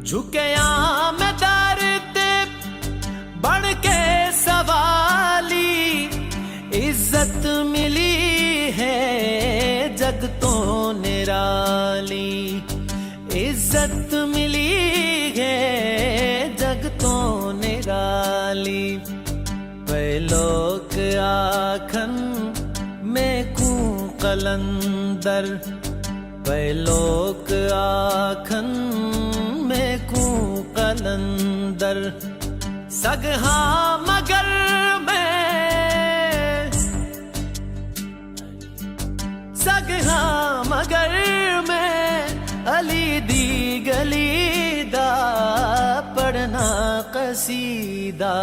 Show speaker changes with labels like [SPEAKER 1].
[SPEAKER 1] झुकया मैं दर ते बन के सवाली, इज्जत मिली है जग तो निराली, इज्जत मिली है जग तो निराली। वे लोग आखन मैं कू कलंदर, वे लोग आखन मैं कू कलंदर, सगहा मगर मैं, सगहा मगर मैं अली दी गली दा पढ़ना कसीदा।